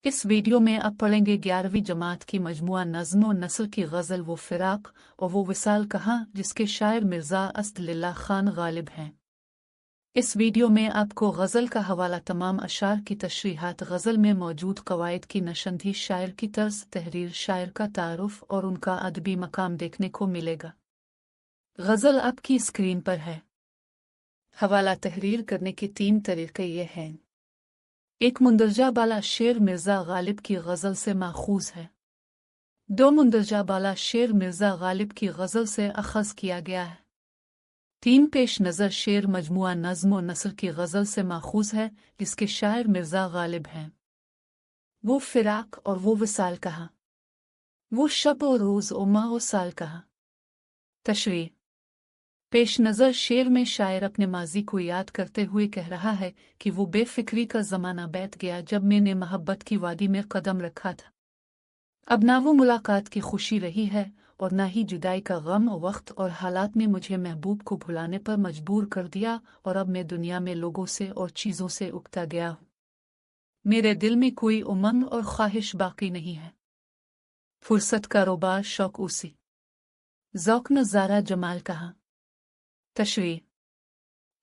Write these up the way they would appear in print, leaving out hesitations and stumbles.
इस वीडियो में आप पढ़ेंगे 11वीं जमात की मजमुआ नज़्म व नस्ल की गज़ल वो फ़िराक और वो विसाल कहाँ जिसके शायर मिर्ज़ा असदुल्लाह खान गालिब हैं। इस वीडियो में आपको गज़ल का हवाला, तमाम अशार की तशरीहात, गज़ल में मौजूद कवायद की नशंदी, शायर की तर्ज तहरीर, शायर का तारुफ और उनका अदबी मकाम देखने को मिलेगा। गज़ल आपकी स्क्रीन पर है। हवाला तहरीर करने के 3 तरीक़े ये हैं। एक, मुंदरजा बाला शेर मिर्ज़ा गालिब की गज़ल से माखूज़ है। 2, मुंदरजा बाला शेर मिर्ज़ा गालिब की गज़ल से अखज़ किया गया है। 3, पेश नज़र शेर मजमुआ नज़्म व नस्र की गज़ल से माखूज़ है जिसके शायर मिर्ज़ा गालिब हैं। वो फ़िराक और वो विसाल कहाँ, वो शब और रोज़ और माह और साल कहाँ। तशरीह। पेश नज़र शेर में शायर अपने माजी को याद करते हुए कह रहा है कि वो बेफिक्री का ज़माना बैठ गया जब मैंने मोहब्बत की वादी में कदम रखा था। अब ना वो मुलाकात की खुशी रही है और ना ही जुदाई का गम। वक्त और हालात ने मुझे महबूब को भुलाने पर मजबूर कर दिया और अब मैं दुनिया में लोगों से और चीज़ों से उकता गया हूँ। मेरे दिल में कोई उमंग और ख्वाहिश बाकी नहीं है। फुर्सत कारोबार शौक उसी, ज़ौक़ नज़ारा जमाल कहाँ। तशरीह।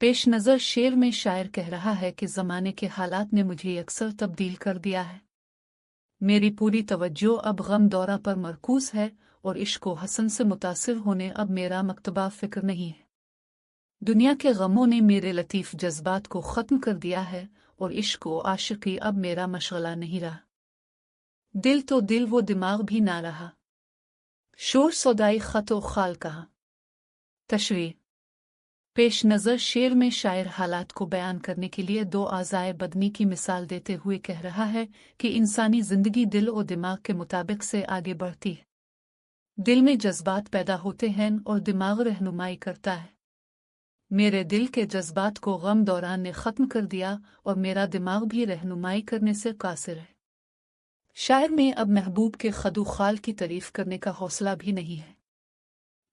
पेश नज़र शेर में शायर कह रहा है कि ज़माने के हालात ने मुझे अक्सर तब्दील कर दिया है। मेरी पूरी तवज्जो अब गम दौरा पर मरकूज़ है और इश्क व हसन से मुतासिर होने अब मेरा मकतबा फ़िक्र नहीं है। दुनिया के गमों ने मेरे लतीफ़ जज्बात को ख़त्म कर दिया है और इश्क व आशिक़ी अब मेरा मशग़ला नहीं रहा। दिल तो दिल वो दिमाग भी ना रहा, शोर सौदाई ख़त व ख़ाल कहाँ। तशरीह। पेश नज़र शेर में शायर हालात को बयान करने के लिए 2 आज़ाए बदनी की मिसाल देते हुए कह रहा है कि इंसानी ज़िंदगी दिल और दिमाग के मुताबिक से आगे बढ़ती है। दिल में जज्बात पैदा होते हैं और दिमाग रहनुमाई करता है। मेरे दिल के जज्बात को गम दौरान ने ख़त्म कर दिया और मेरा दिमाग भी रहनुमाई करने से कासिर है। शायर में अब महबूब के खदू खाल की तारीफ़ करने का हौसला भी नहीं है।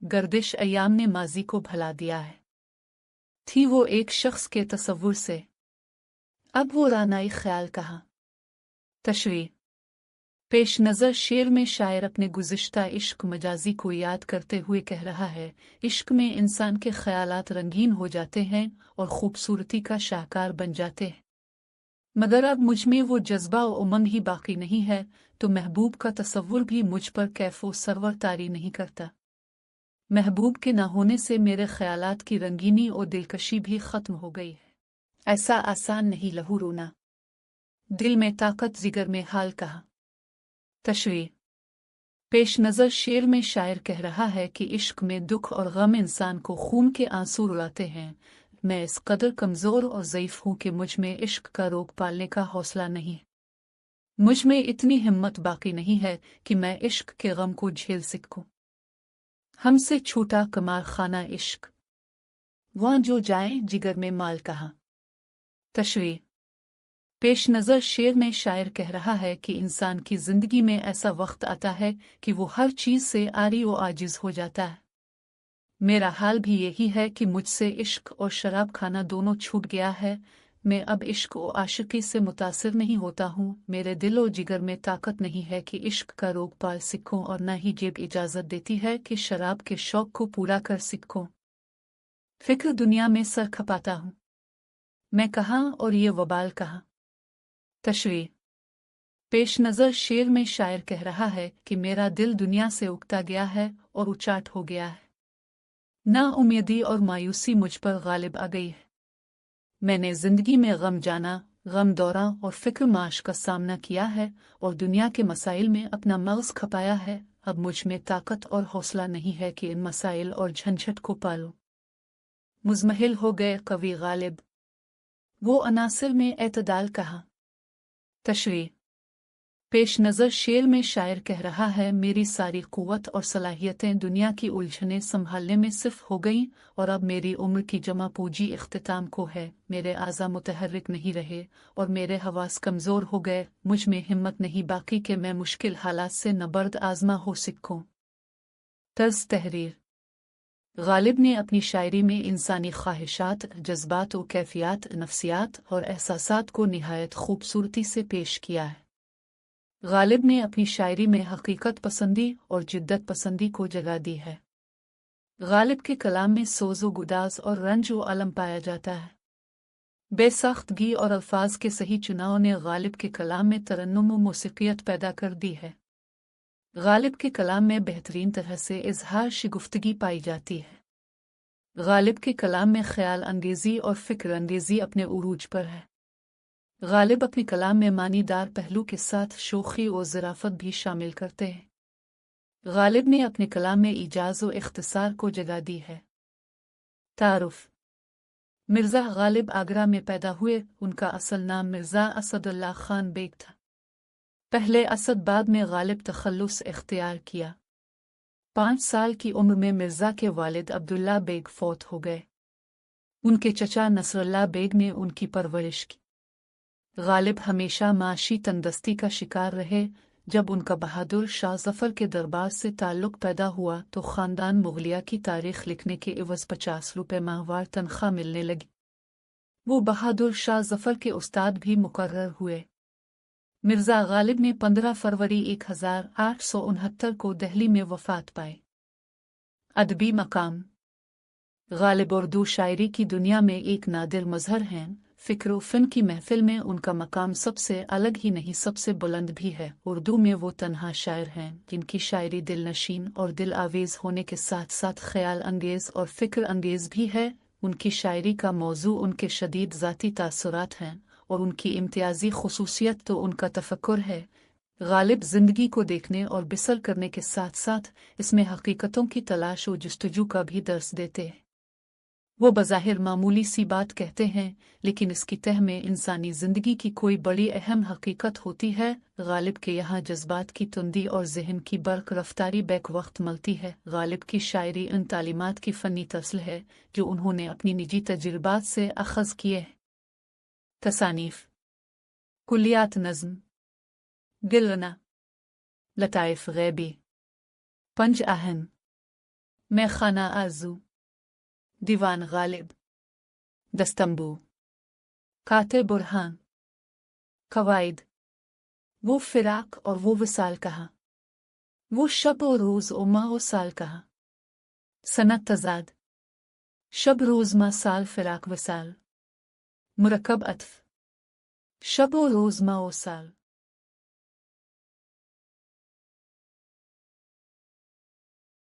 गर्दिश अयाम ने माजी को भला दिया है। थी वो एक शख्स के तसव्वुर से, अब वो रानाई ख्याल कहाँ। तशरीह। पेश नज़र शेर में शायर अपने गुज़िश्ता इश्क मजाजी को याद करते हुए कह रहा है, इश्क में इंसान के ख़यालात रंगीन हो जाते हैं और खूबसूरती का शाहकार बन जाते हैं, मगर अब मुझ में वो जज्बा व उमंग ही बाकी नहीं है तो महबूब का तसव्वुर भी मुझ पर कैफ़ो सरवर तारी नहीं करता। महबूब के ना होने से मेरे ख़यालात की रंगीनी और दिलकशी भी ख़त्म हो गई है। ऐसा आसान नहीं लहू रोना, दिल में ताकत जिगर में हाल कहाँ। तशरीह। पेश नज़र शेर में शायर कह रहा है कि इश्क में दुख और गम इंसान को खून के आंसू रुलाते हैं। मैं इस कदर कमज़ोर और ज़ईफ़ हूँ कि मुझ में इश्क का रोग पालने का हौसला नहीं। मुझ में इतनी हिम्मत बाकी नहीं है कि मैं इश्क के गम को झेल सकूं। हमसे छूटा कमार खाना इश्क, वहाँ जो जाए जिगर में माल कहाँ। तशरीह। पेश नज़र शेर में शायर कह रहा है कि इंसान की ज़िंदगी में ऐसा वक्त आता है कि वो हर चीज़ से आरी व आजिज़ हो जाता है। मेरा हाल भी यही है कि मुझसे इश्क और शराब खाना दोनों छूट गया है। मैं अब इश्क व आशिकी से मुतासिर नहीं होता हूँ। मेरे दिल और जिगर में ताकत नहीं है कि इश्क का रोग पाल सकूं और न ही जेब इजाज़त देती है कि शराब के शौक़ को पूरा कर सकूं। फ़िक्र दुनिया में सर खपाता हूँ, मैं कहाँ और ये वबाल कहाँ। तशरीह। पेश नज़र शेर में शायर कह रहा है कि मेरा दिल दुनिया से उकता गया है और उचाट हो गया है। नाउम्मीदी और मायूसी मुझ पर गालिब आ गई है। मैंने ज़िंदगी में गम जाना, गम दौरा और फ़िक्र माश का सामना किया है और दुनिया के मसाइल में अपना मग़ज़ खपाया है। अब मुझ में ताकत और हौसला नहीं है कि इन मसाइल और झंझट को पालूं। मुज़महिल हो गए कवि गालिब, वो अनासिर में एतदाल कहाँ। तशरीह। पेश नज़र शेर में शायर कह रहा है, मेरी सारी क़ुव्वत और सलाहियतें दुनिया की उलझनें संभालने में सिर्फ हो गईं और अब मेरी उम्र की जमा पूंजी इख्तिताम को है। मेरे आज़ा मुतहर्रिक नहीं रहे और मेरे हवास कमज़ोर हो गए। मुझ में हिम्मत नहीं बाकी कि मैं मुश्किल हालात से नबर्द आज़मा हो सकूं। तर्ज़ तहरीर। गालिब ने अपनी शायरी में इंसानी ख्वाहिशात, जज्बात व कैफियत, नफ्सियात और एहसासात को निहायत खूबसूरती से पेश किया है। गालिब ने अपनी शायरी में हकीकत पसंदी और जिद्दत पसंदी को जगा दी है। गालिब के कलाम में सोज़ो गुदाज और रंज व अलम पाया जाता है। बेसाख्तगी और अल्फाज के सही चुनाव ने गालिब के कलाम में तरन्नुम व मौसीक़ियत पैदा कर दी है। गालिब के कलाम में बेहतरीन तरह से इजहार शिगुफ्तगी पाई जाती है। गालिब के कलाम में ख्याल अंगेज़ी और फ़िक्र अंगेज़ी अपने उरूज पर है। गालिब अपने कलाम में मानीदार पहलू के साथ शोखी और ज़राफ़त भी शामिल करते हैं। गालिब ने अपने कलाम में इजाज़ व इख्तिसार को जगा दी है। तारुफ। मिर्ज़ा गालिब आगरा में पैदा हुए। उनका असल नाम मिर्ज़ा असदुल्लाह खान बेग था। पहले असद बाद में गालिब तखल्लुस इख्तियार किया। 5 साल की उम्र में मिर्ज़ा के वालिद अब्दुल्ला बेग फौत हो गए। उनके चचा नसरुल्लाह बेग ने उनकी परवरिश की। गालिब हमेशा माशी तंगदस्ती का शिकार रहे। जब उनका बहादुर शाह जफ़र के दरबार से ताल्लुक़ पैदा हुआ तो ख़ानदान मुग़लिया की तारीख़ लिखने के एवज़ 50 रुपये माहवार तनख्वाह मिलने लगी। वो बहादुर शाह जफ़र के उस्ताद भी मुकर्रर हुए। मिर्ज़ा गालिब ने 15 फरवरी 1869 को दिल्ली में वफ़ात पाई। अदबी मकाम। गालिब उर्दू शायरी की दुनिया में एक नादिर मज़हर हैं। फ़िक्र फ़िन की महफ़िल में उनका मकाम सबसे अलग ही नहीं सबसे बुलंद भी है। उर्दू में वो तन्हा शायर हैं जिनकी शायरी दिल नशीन और दिल आवेज़ होने के साथ साथ ख़याल अंगेज़ और फ़िक्र अंगेज़ भी है। उनकी शायरी का मौजू उनके शदीद ज़ाती तासुरात हैं और उनकी इम्तियाज़ी ख़ुसूसियत तो उनका तफ़क्कुर है। गालिब ज़िंदगी को देखने और बिसर करने के साथ साथ इसमें हकीकतों की तलाश व जुस्तजू का भी दर्स देते हैं। वो बज़ाहिर मामूली सी बात कहते हैं लेकिन इसकी तह में इंसानी ज़िंदगी की कोई बड़ी अहम हकीकत होती है। गालिब के यहाँ जज्बात की तुंदी और ज़हन की बर्क रफ्तारी बैक वक्त मलती है। गालिब की शायरी उन तालीमात की फ़नी तस्ल है जो उन्होंने अपनी निजी तजुर्बात से अख़ज़ किए। तसानीफ़। कुल्लियात नज़्म, गिलना, लताइफ़ ग़ैबी, पंज आहन, मैख़ाना आज़ू, दीवान गालिब, दस्तंबू, काते बुरहान, कवायद, वो फ़िराक और वो विसाल कहा, वो शब और रोज़ और माह और साल कहा, सनत तज़ाद, शब रोज़ माह साल फ़िराक विसाल, मुरक्कब अत्फ़, शब और रोज़ माह और साल।